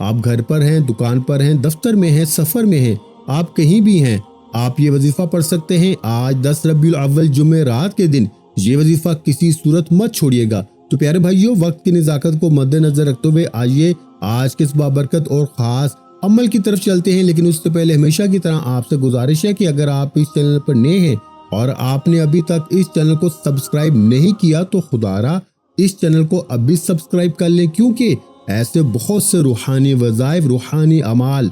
آپ گھر پر ہیں، دکان پر ہیں، دفتر میں ہیں، سفر میں ہیں، آپ کہیں بھی ہیں، آپ یہ وظیفہ پڑھ سکتے ہیں۔ آج 10 ربیع الاول جمعرات کے دن یہ وظیفہ کسی صورت مت چھوڑیے گا۔ تو پیارے بھائیوں، وقت کی نزاکت کو مد نظر رکھتے ہوئے آئیے آج کے اس بابرکت اور خاص عمل کی طرف چلتے ہیں۔ لیکن اس سے پہلے ہمیشہ کی طرح آپ سے گزارش ہے کہ اگر آپ اس چینل پر نئے ہیں اور آپ نے ابھی تک اس چینل کو سبسکرائب نہیں کیا تو خدارا اس چینل کو ابھی سبسکرائب کر لیں، کیونکہ ایسے بہت سے روحانی وظائف، روحانی اعمال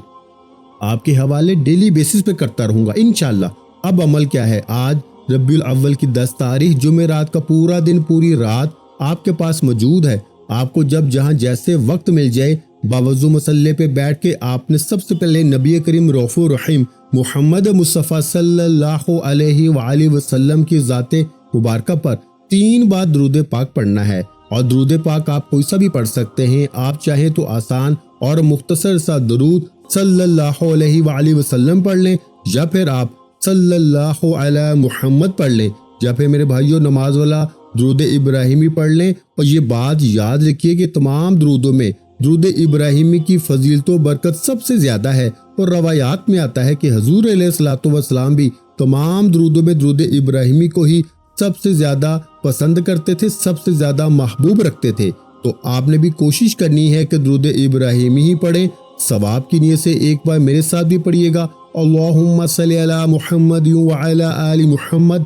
آپ کے حوالے ڈیلی بیسس پہ کرتا رہوں گا انشاءاللہ۔ اب عمل کیا ہے؟ آج ربیع الاول کی 10 تاریخ جمعرات کا پورا دن، پوری رات آپ کے پاس موجود ہے۔ آپ کو جب جہاں جیسے وقت مل جائے باوضو مصلی پہ بیٹھ کے آپ نے سب سے پہلے نبی کریم رؤوف رحیم محمد مصطفیٰ صلی اللہ علیہ وآلہ وسلم کی ذات مبارکہ پر 3 بار درود پاک پڑھنا ہے۔ اور درود پاک آپ کوئی سا بھی پڑھ سکتے ہیں، آپ چاہیں تو آسان اور مختصر سا درود صلی اللہ علیہ وآلہ وسلم پڑھ لیں، یا پھر آپ صلی اللہ علی محمد پڑھ لیں، یا پھر میرے بھائیوں نماز والا درود ابراہیمی پڑھ لیں۔ اور یہ بات یاد رکھیے کہ تمام درودوں میں درود ابراہیمی کی فضیلت و برکت سب سے زیادہ ہے، اور روایات میں آتا ہے کہ حضور علیہ الصلوۃ والسلام بھی تمام درودوں میں درود ابراہیمی کو ہی سب سے زیادہ پسند کرتے تھے، سب سے زیادہ محبوب رکھتے تھے۔ تو آپ نے بھی کوشش کرنی ہے کہ درود ابراہیمی ہی پڑھیں۔ ثواب کی نیت سے ایک بار میرے ساتھ بھی پڑھیے گا، اللہم صلی علی محمد وعلی آل محمد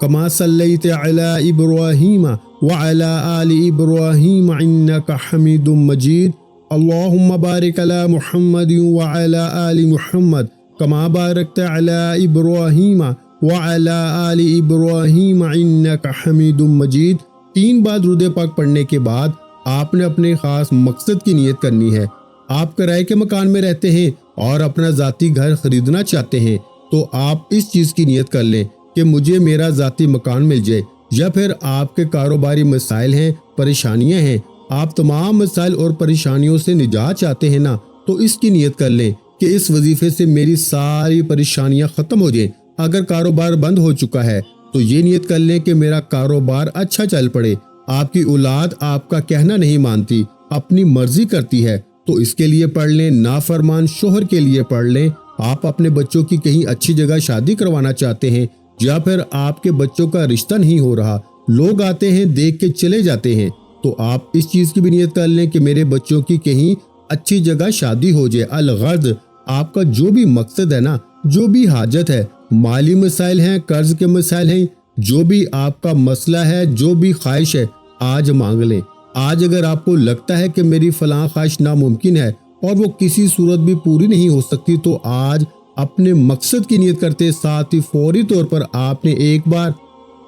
کما صلیت علی ابراہیم وعلی آل ابراہیم انک حمید مجید، اللہم بارک علی محمد وعلی آل محمد کما بارکت علی ابراہیم وعلی آل ابراہیم انک حمید مجید۔ 3 بار درود پاک پڑھنے کے بعد آپ نے اپنے خاص مقصد کی نیت کرنی ہے۔ آپ کرائے کے مکان میں رہتے ہیں اور اپنا ذاتی گھر خریدنا چاہتے ہیں تو آپ اس چیز کی نیت کر لیں کہ مجھے میرا ذاتی مکان مل جائے، یا پھر آپ کے کاروباری مسائل ہیں، پریشانیاں ہیں، آپ تمام مسائل اور پریشانیوں سے نجات چاہتے ہیں نا، تو اس کی نیت کر لیں کہ اس وظیفے سے میری ساری پریشانیاں ختم ہو جائیں۔ اگر کاروبار بند ہو چکا ہے تو یہ نیت کر لیں کہ میرا کاروبار اچھا چل پڑے۔ آپ کی اولاد آپ کا کہنا نہیں مانتی، اپنی مرضی کرتی ہے، تو اس کے لیے پڑھ لیں۔ نافرمان شوہر کے لیے پڑھ لیں۔ آپ اپنے بچوں کی کہیں اچھی جگہ شادی کروانا چاہتے ہیں، یا پھر آپ کے بچوں کا رشتہ نہیں ہو رہا، لوگ آتے ہیں دیکھ کے چلے جاتے ہیں، تو آپ اس چیز کی بھی نیت کر لیں کہ میرے بچوں کی کہیں اچھی جگہ شادی ہو جائے۔ الغرض آپ کا جو بھی مقصد ہے نا، جو بھی حاجت ہے، مالی مسائل ہیں، قرض کے مسائل ہیں، جو بھی آپ کا مسئلہ ہے، جو بھی خواہش ہے، آج مانگ لیں۔ آج اگر آپ کو لگتا ہے کہ میری فلاں خواہش ناممکن ہے اور وہ کسی صورت بھی پوری نہیں ہو سکتی، تو آج اپنے مقصد کی نیت کرتے ساتھ ہی فوری طور پر آپ نے ایک بار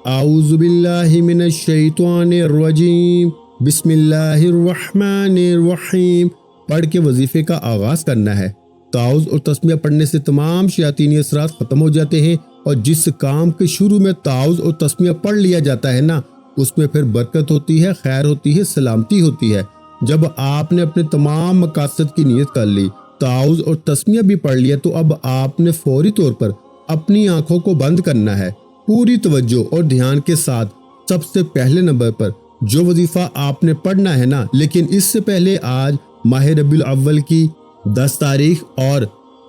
اعوذ باللہ من الشیطان الرجیم بسم اللہ الرحمن الرحیم پڑھ کے وظیفے کا آغاز کرنا ہے۔ تعوذ اور تسمیہ پڑھنے سے تمام شیاطینی اثرات ختم ہو جاتے ہیں، اور جس کام کے شروع میں تعوذ اور تسمیہ پڑھ لیا جاتا ہے نا، اس میں پھر برکت ہوتی ہے، خیر ہوتی ہے، سلامتی ہوتی ہے۔ جب آپ نے اپنے تمام مقاصد کی نیت کر لی، تعوذ اور تسمیہ بھی پڑھ لیا، تو اب آپ نے فوری طور پر اپنی آنکھوں کو بند کرنا ہے، پوری توجہ اور دھیان کے ساتھ۔ سب سے پہلے نمبر پر جو وظیفہ آپ نے پڑھنا ہے نا، لیکن اس سے پہلے آج ماہ ربیع الاول کی 10 تاریخ اور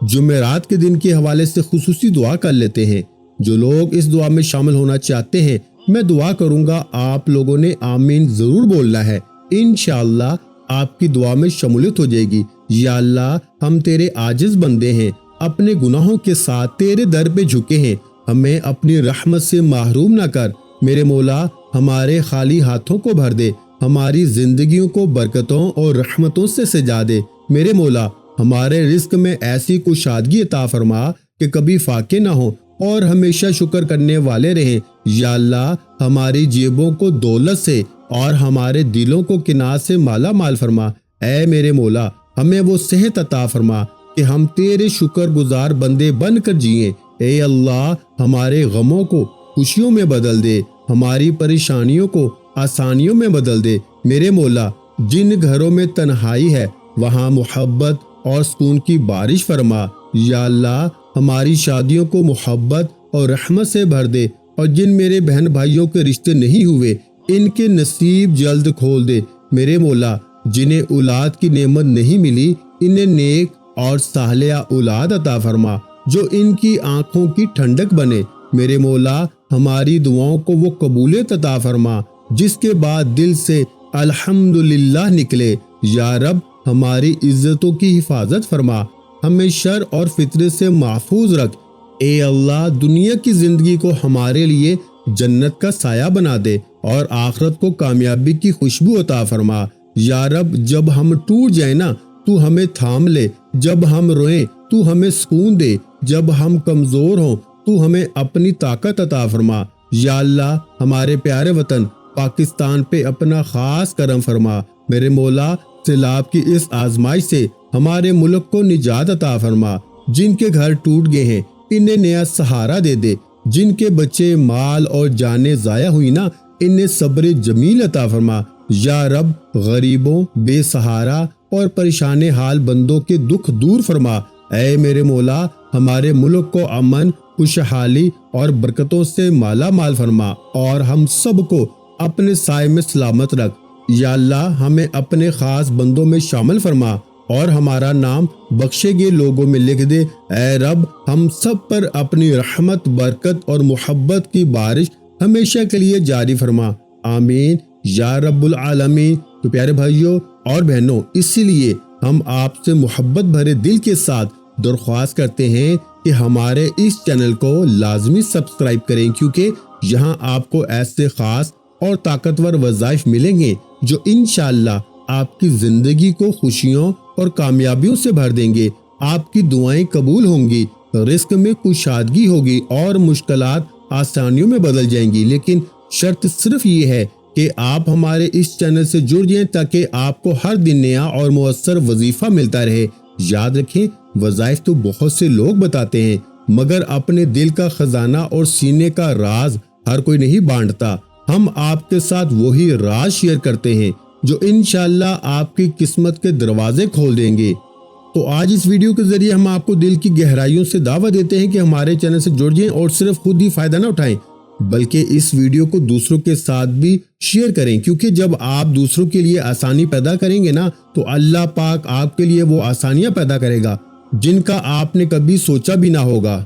جمعرات کے دن کے حوالے سے خصوصی دعا کر لیتے ہیں۔ جو لوگ اس دعا میں شامل ہونا چاہتے ہیں، میں دعا کروں گا، آپ لوگوں نے آمین ضرور بولنا ہے۔ انشاءاللہ آپ کی دعا میں شمولیت ہو جائے گی۔ یا اللہ، ہم تیرے عاجز بندے ہیں، اپنے گناہوں کے ساتھ تیرے در پہ جھکے ہیں، ہمیں اپنی رحمت سے محروم نہ کر۔ میرے مولا، ہمارے خالی ہاتھوں کو بھر دے، ہماری زندگیوں کو برکتوں اور رحمتوں سے سجا دے۔ میرے مولا، ہمارے رزق میں ایسی کشادگی عطا فرما کہ کبھی فاقے نہ ہو اور ہمیشہ شکر کرنے والے رہیں۔ یا اللہ، ہماری جیبوں کو دولت سے اور ہمارے دلوں کو کنات سے مالا مال فرما۔ اے میرے مولا، ہمیں وہ صحت عطا فرما کہ ہم تیرے شکر گزار بندے بن کر جئیں۔ اے اللہ، ہمارے غموں کو خوشیوں میں بدل دے، ہماری پریشانیوں کو آسانیوں میں بدل دے۔ میرے مولا، جن گھروں میں تنہائی ہے وہاں محبت اور سکون کی بارش فرما۔ یا اللہ، ہماری شادیوں کو محبت اور رحمت سے بھر دے، اور جن میرے بہن بھائیوں کے رشتے نہیں ہوئے ان کے نصیب جلد کھول دے۔ میرے مولا، جنہیں اولاد کی نعمت نہیں ملی انہیں نیک اور صالحہ اولاد عطا فرما جو ان کی آنکھوں کی ٹھنڈک بنے۔ میرے مولا ہماری دعاؤں کو وہ قبولیت عطا فرما جس کے بعد دل سے الحمدللہ نکلے۔ یا رب ہماری عزتوں کی حفاظت فرما، ہمیں شر اور فتنے سے محفوظ رکھ۔ اے اللہ دنیا کی زندگی کو ہمارے لیے جنت کا سایہ بنا دے اور آخرت کو کامیابی کی خوشبو عطا فرما۔ یا رب جب ہم ٹوٹ جائیں نا تو ہمیں تھام لے، جب ہم روئیں تو ہمیں سکون دے، جب ہم کمزور ہوں تو ہمیں اپنی طاقت عطا فرما۔ یا اللہ ہمارے پیارے وطن پاکستان پہ اپنا خاص کرم فرما۔ میرے مولا سیلاب کی اس آزمائش سے ہمارے ملک کو نجات عطا فرما۔ جن کے گھر ٹوٹ گئے ہیں انہیں نیا سہارا دے دے، جن کے بچے مال اور جانیں ضائع ہوئی نا انہیں صبر جمیل عطا فرما۔ یا رب غریبوں، بے سہارا اور پریشان حال بندوں کے دکھ دور فرما۔ اے میرے مولا ہمارے ملک کو امن، خوشحالی اور برکتوں سے مالا مال فرما اور ہم سب کو اپنے سائے میں سلامت رکھ۔ یا اللہ ہمیں اپنے خاص بندوں میں شامل فرما اور ہمارا نام بخشے گئے لوگوں میں لکھ دے۔ اے رب ہم سب پر اپنی رحمت، برکت اور محبت کی بارش ہمیشہ کے لیے جاری فرما، آمین یا رب العالمین۔ تو پیارے بھائیوں اور بہنوں، اسی لیے ہم آپ سے محبت بھرے دل کے ساتھ درخواست کرتے ہیں کہ ہمارے اس چینل کو لازمی سبسکرائب کریں، کیونکہ یہاں آپ کو ایسے خاص اور طاقتور وظائف ملیں گے جو انشاءاللہ آپ کی زندگی کو خوشیوں اور کامیابیوں سے بھر دیں گے۔ آپ کی دعائیں قبول ہوں گی، رزق میں کشادگی ہوگی اور مشکلات آسانیوں میں بدل جائیں گی، لیکن شرط صرف یہ ہے کہ آپ ہمارے اس چینل سے جڑ جائیں تاکہ آپ کو ہر دن نیا اور مؤثر وظیفہ ملتا رہے۔ یاد رکھیں وظائف تو بہت سے لوگ بتاتے ہیں مگر اپنے دل کا خزانہ اور سینے کا راز ہر کوئی نہیں بانٹتا۔ ہم آپ کے ساتھ وہی راز شیئر کرتے ہیں جو انشاءاللہ آپ کی قسمت کے دروازے کھول دیں گے۔ تو آج اس ویڈیو کے ذریعے ہم آپ کو دل کی گہرائیوں سے دعوت دیتے ہیں کہ ہمارے چینل سے جڑ جائیں اور صرف خود ہی فائدہ نہ اٹھائیں بلکہ اس ویڈیو کو دوسروں کے ساتھ بھی شیئر کریں، کیونکہ جب آپ دوسروں کے لیے آسانی پیدا کریں گے نا تو اللہ پاک آپ کے لیے وہ آسانیاں پیدا کرے گا جن کا آپ نے کبھی سوچا بھی نہ ہوگا۔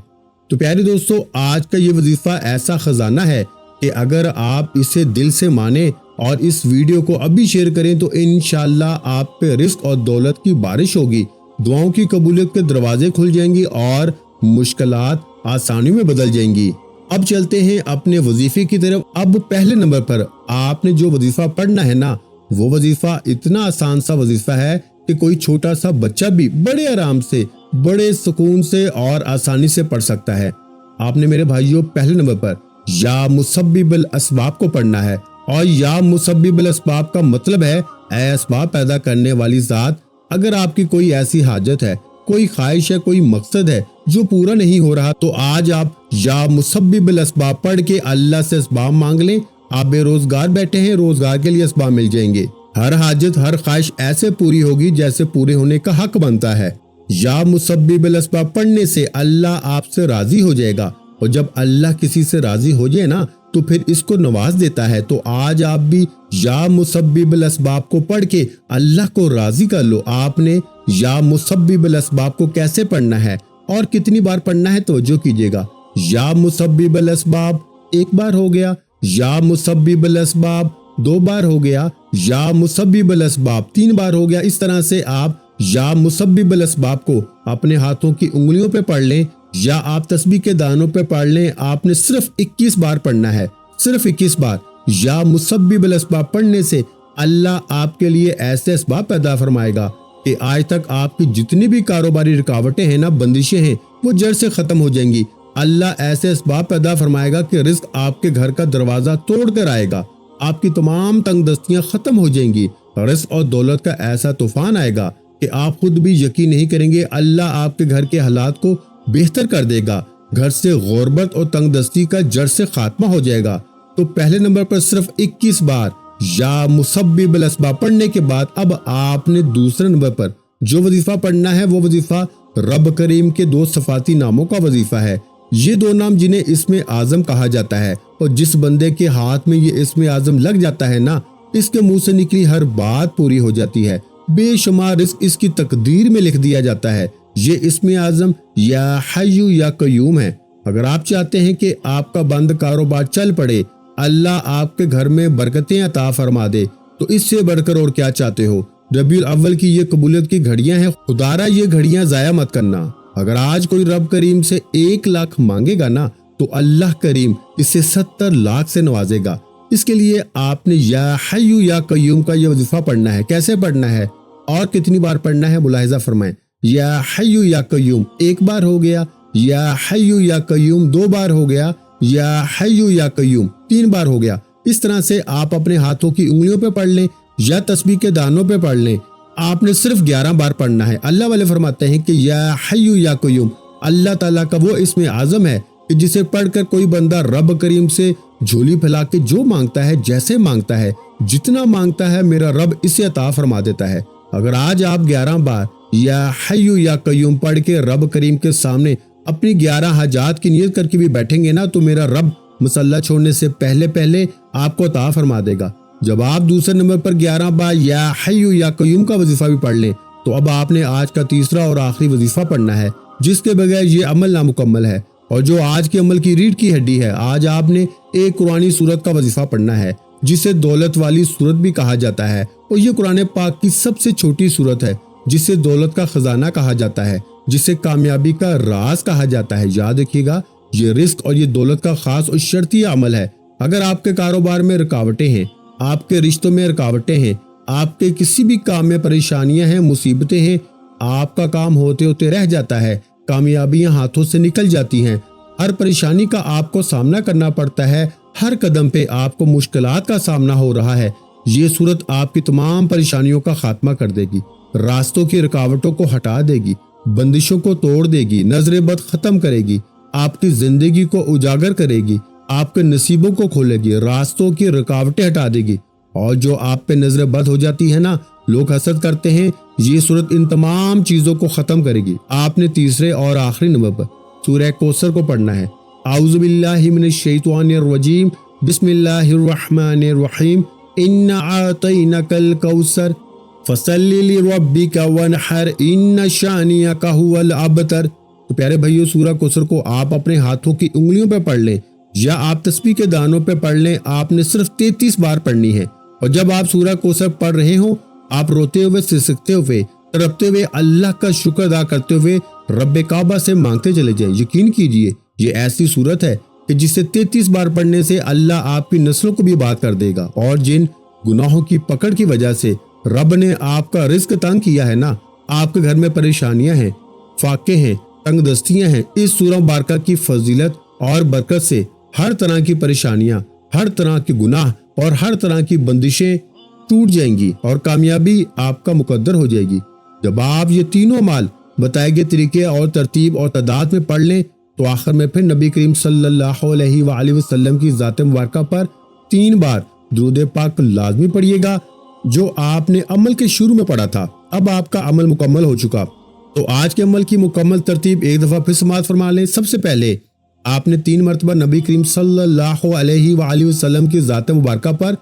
تو پیارے دوستو، آج کا یہ وظیفہ ایسا خزانہ ہے کہ اگر آپ اسے دل سے مانیں اور اس ویڈیو کو ابھی شیئر کریں تو انشاءاللہ آپ پہ رزق اور دولت کی بارش ہوگی، دعاؤں کی قبولیت کے دروازے کھل جائیں گی اور مشکلات آسانیوں میں بدل جائیں گی۔ اب چلتے ہیں اپنے وظیفے کی طرف۔ اب پہلے نمبر پر آپ نے جو وظیفہ پڑھنا ہے نا، وہ وظیفہ اتنا آسان سا وظیفہ ہے کہ کوئی چھوٹا سا بچہ بھی بڑے آرام سے، بڑے سکون سے اور آسانی سے پڑھ سکتا ہے۔ آپ نے میرے بھائیوں پہلے نمبر پر یا مسبب الاسباب کو پڑھنا ہے، اور یا مسبب الاسباب کا مطلب ہے اے اسباب پیدا کرنے والی ذات، اگر آپ کی کوئی ایسی حاجت ہے، کوئی خواہش ہے، کوئی مقصد ہے جو پورا نہیں ہو رہا تو آج آپ یا مسبب الاسباب پڑھ کے اللہ سے اسباب مانگ لیں۔ آپ بے روزگار بیٹھے ہیں، روزگار کے لیے اسباب مل جائیں گے۔ ہر حاجت، ہر خواہش ایسے پوری ہوگی جیسے پورے ہونے کا حق بنتا ہے۔ یا مسبب الاسباب پڑھنے سے اللہ آپ سے راضی ہو جائے گا، اور جب اللہ کسی سے راضی ہو جائے نا تو پھر اس کو نواز دیتا ہے۔ تو آج آپ بھی یا مسبب الاسباب کو پڑھ کے اللہ کو راضی کر لو۔ آپ نے یا مسبب الاسباب کو کیسے پڑھنا ہے اور کتنی بار پڑھنا ہے توجہ کیجیے گا۔ یا مسبب الاسباب ایک بار ہو گیا، یا مسبب الاسباب دو بار ہو گیا، یا مسبب الاسباب تین بار ہو گیا۔ اس طرح سے آپ یا مسبب الاسباب کو اپنے ہاتھوں کی انگلیوں پہ پڑھ لیں یا آپ تسبیح کے دانوں پہ پڑھ لیں۔ آپ نے صرف 21 بار پڑھنا ہے، صرف 21 بار۔ یا مسبب الاسباب پڑھنے سے اللہ آپ کے لیے ایسے اسباب پیدا فرمائے گا کہ آج تک آپ کی جتنی بھی کاروباری رکاوٹیں ہیں نا، بندشیں ہیں، وہ جڑ سے ختم ہو جائیں گی۔ اللہ ایسے اسباب پیدا فرمائے گا کہ رزق آپ کے گھر کا دروازہ توڑ کر آئے گا، آپ کی تمام تنگ دستیاں ختم ہو جائیں گی، رزق اور دولت کا ایسا طوفان آئے گا کہ آپ خود بھی یقین نہیں کریں گے۔ اللہ آپ کے گھر کے حالات کو بہتر کر دے گا، گھر سے غربت اور تنگ دستی کا جڑ سے خاتمہ ہو جائے گا۔ تو پہلے نمبر پر صرف 21 بار یا مسبب الاسباب پڑھنے کے بعد اب آپ نے دوسرے نمبر پر جو وظیفہ پڑھنا ہے وہ وظیفہ رب کریم کے 2 صفاتی ناموں کا وظیفہ ہے۔ یہ 2 نام جنہیں اسم اعظم کہا جاتا ہے، اور جس بندے کے ہاتھ میں یہ اسم اعظم لگ جاتا ہے نا، اس کے منہ سے نکلی ہر بات پوری ہو جاتی ہے۔ بے شمار رزق اس کی تقدیر میں لکھ دیا جاتا ہے۔ یہ اسم اعظم یا حی یا قیوم ہے۔ اگر آپ چاہتے ہیں کہ آپ کا بند کاروبار چل پڑے، اللہ آپ کے گھر میں برکتیں عطا فرما دے، تو اس سے بڑھ کر اور کیا چاہتے ہو؟ ربیع الاول کی یہ قبولیت کی گھڑیاں ہیں، خدارا یہ گھڑیاں ضائع مت کرنا۔ اگر آج کوئی رب کریم سے 1 لاکھ مانگے گا نا، تو اللہ کریم اسے 70 لاکھ سے نوازے گا۔ اس کے لیے آپ نے یا حی یا قیوم کا یہ وظیفہ پڑھنا ہے۔ کیسے پڑھنا ہے اور کتنی بار پڑھنا ہے ملاحظہ فرمائیں۔ یا حی یا قیوم 1 بار ہو گیا، یا حی یا قیوم 2 بار ہو گیا، یا حی یا قیوم 3 بار ہو گیا۔ اس طرح سے آپ اپنے ہاتھوں کی انگلیوں پہ پڑھ لیں یا تسبیح کے دانوں پہ پڑھ لیں۔ آپ نے صرف 11 بار پڑھنا ہے۔ اللہ والے فرماتے ہیں کہ یا حی یا قیوم اللہ تعالیٰ کا وہ اسم اعظم ہے کہ جسے پڑھ کر کوئی بندہ رب کریم سے جھولی پھیلا کے جو مانگتا ہے، جیسے مانگتا ہے، جتنا مانگتا ہے، میرا رب اسے عطا فرما دیتا ہے۔ اگر آج آپ 11 بار یا حی یا قیوم پڑھ کے رب کریم کے سامنے اپنی 11 حاجات کی نیت کر کے بھی بیٹھیں گے نا، تو میرا رب مصلی چھوڑنے سے پہلے آپ کو عطا فرما دے گا۔ جب آپ دوسرے نمبر پر 11 بار یا حی یا قیوم کا وظیفہ بھی پڑھ لیں، تو اب آپ نے آج کا تیسرا اور آخری وظیفہ پڑھنا ہے، جس کے بغیر یہ عمل نامکمل ہے اور جو آج کے عمل کی ریڑھ کی ہڈی ہے۔ آج آپ نے ایک قرآنی سورت کا وظیفہ پڑھنا ہے، جسے دولت والی سورت بھی کہا جاتا ہے، اور یہ قرآن پاک کی سب سے چھوٹی سورت ہے، جسے دولت کا خزانہ کہا جاتا ہے، جسے کامیابی کا راز کہا جاتا ہے۔ یاد رکھیے گا، یہ رزق اور یہ دولت کا خاص اور شرطی عمل ہے۔ اگر آپ کے کاروبار میں رکاوٹیں ہیں، آپ کے رشتوں میں رکاوٹیں ہیں، آپ کے کسی بھی کام میں پریشانیاں ہیں، مصیبتیں ہیں، آپ کا کام ہوتے ہوتے رہ جاتا ہے، کامیابیاں ہاتھوں سے نکل جاتی ہیں، ہر پریشانی کا آپ کو سامنا کرنا پڑتا ہے، ہر قدم پہ آپ کو مشکلات کا سامنا ہو رہا ہے، یہ صورت آپ کی تمام پریشانیوں کا خاتمہ کر دے گی، راستوں کی رکاوٹوں کو ہٹا دے گی، بندشوں کو توڑ دے گی، نظر بد ختم کرے گی، آپ کی زندگی کو اجاگر کرے گی، آپ کے نصیبوں کو کھولے گی، راستوں کی رکاوٹیں ہٹا دے گی، اور جو آپ پہ نظر بد ہو جاتی ہے نا، لوگ حسد کرتے ہیں، یہ صورت ان تمام چیزوں کو ختم کرے گی۔ آپ نے تیسرے اور آخری نمبر پر سورہ کوثر کو پڑھنا ہے۔ اعوذ باللہ من الشیطان الرجیم، بسم اللہ الرحمن الرحیم، انا اعطینک الکوثر فصل لربک وانحر ان شانئک ھو الابتر۔ تو پیارے بھائیو، سورہ کوثر کو آپ اپنے ہاتھوں کی انگلیوں پہ پڑھ لیں یا آپ تسبیح کے دانوں پہ پڑھ لیں۔ آپ نے صرف 33 بار پڑھنی ہے، اور جب آپ سورہ کوثر پڑھ رہے ہوں، آپ روتے ہوئے، سسکتے ہوئے، تڑپتے ہوئے، اللہ کا شکر ادا کرتے ہوئے رب کعبہ سے مانگتے چلے جائیں۔ یقین کیجئے، یہ ایسی صورت ہے کہ جسے 33 بار پڑھنے سے اللہ آپ کی نسلوں کو بھی بات کر دے گا، اور جن گناہوں کی پکڑ کی وجہ سے رب نے آپ کا رزق تنگ کیا ہے نا، آپ کے گھر میں پریشانیاں ہیں، فاقے ہیں، تنگ دستیاں ہیں، اس سورہ مبارکہ کی فضیلت اور برکت سے ہر طرح کی پریشانیاں، ہر طرح کے گناہ اور ہر طرح کی بندشیں ٹوٹ جائیں گی، اور کامیابی آپ کا مقدر ہو جائے گی۔ جب آپ یہ تینوں اعمال بتائے گئے طریقے اور ترتیب اور تعداد میں پڑھ لیں، تو آخر میں پھر نبی کریم صلی اللہ علیہ وآلہ وسلم کی ذات مبارکہ پر 3 بار درود پاک لازمی پڑھیے گا، جو آپ نے عمل کے شروع میں پڑھا تھا۔ اب آپ کا عمل مکمل ہو چکا، تو آج کے عمل کی مکمل ترتیب ایک دفعہ پھر سماعت فرما لیں۔ سب سے پہلے آپ نے 3 مرتبہ نبی کریم صلی اللہ علیہ وآلہ وسلم کی ذات مبارکہ پر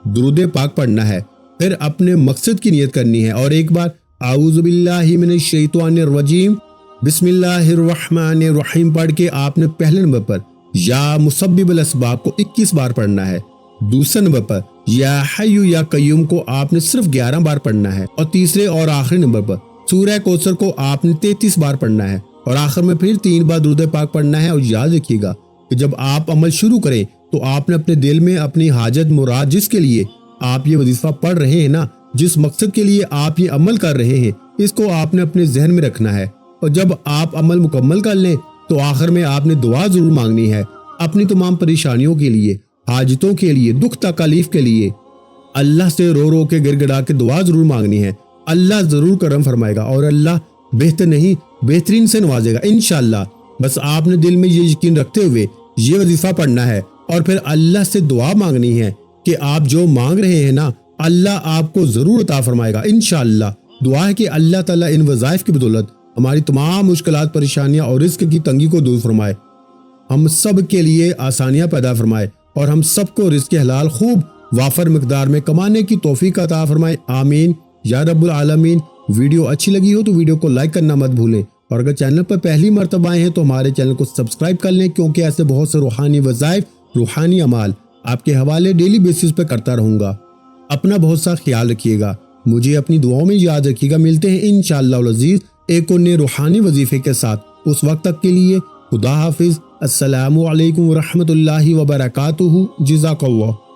درود پاک پڑھنا ہے، پھر اپنے مقصد کی نیت کرنی ہے، اور ایک بار اعوذ باللہ من الشیطان الرجیم، بسم اللہ الرحمن الرحیم پڑھ کے آپ نے پہلے نمبر پر یا مسبب الاسباب کو 21 بار پڑھنا ہے، دوسرے نمبر پر یا حی یا قیوم کو آپ نے صرف 11 بار پڑھنا ہے، اور تیسرے اور آخری نمبر پر سورہ کوثر کو آپ نے 33 بار پڑھنا ہے، اور آخر میں پھر 3 بار درود پاک پڑھنا ہے۔ اور یاد رکھیے گا کہ جب آپ عمل شروع کریں، تو آپ نے اپنے دل میں اپنی حاجت مراد، جس کے لیے آپ یہ وظیفہ پڑھ رہے ہیں نا، جس مقصد کے لیے آپ یہ عمل کر رہے ہیں، اس کو آپ نے اپنے ذہن میں رکھنا ہے، اور جب آپ عمل مکمل کر لیں، تو آخر میں آپ نے دعا ضرور مانگنی ہے اپنی تمام پریشانیوں کے لیے، حاجتوں کے لیے، دکھ تکالیف کے لیے۔ اللہ سے رو رو کے گڑ گڑا کے دعا ضرور مانگنی ہے، اللہ ضرور کرم فرمائے گا، اور اللہ بہتر نہیں بہترین سے نوازے گا انشاءاللہ۔ بس آپ نے دل میں یہ یقین رکھتے ہوئے یہ وظیفہ پڑھنا ہے، اور پھر اللہ سے دعا مانگنی ہے کہ آپ جو مانگ رہے ہیں نا، اللہ آپ کو ضرور عطا فرمائے گا انشاءاللہ۔ دعا ہے کہ اللہ تعالیٰ ان وظائف کی بدولت ہماری تمام مشکلات، پریشانیاں اور رزق کی تنگی کو دور فرمائے، ہم سب کے لیے آسانیاں پیدا فرمائے، اور ہم سب کو رزق حلال خوب وافر مقدار میں کمانے کی توفیق عطا فرمائے، آمین یا رب العالمین، ویڈیو اچھی لگی ہو تو ویڈیو کو لائک کرنا مت بھولیں، اور اگر چینل پر پہلی مرتبہ آئے ہیں تو ہمارے چینل کو سبسکرائب کر لیں، کیونکہ ایسے بہت سے روحانی وظائف، روحانی اعمال آپ کے حوالے ڈیلی بیسس پہ کرتا رہوں گا۔ اپنا بہت سا خیال رکھیے گا، مجھے اپنی دعاؤں میں یاد رکھیے گا۔ ملتے ہیں انشاءاللہ العزیز ایک اور نئے روحانی وظیفے کے ساتھ، اس وقت تک کے لیے خدا حافظ۔ السلام علیکم ورحمۃ اللہ وبرکاتہ۔ جزاک اللہ۔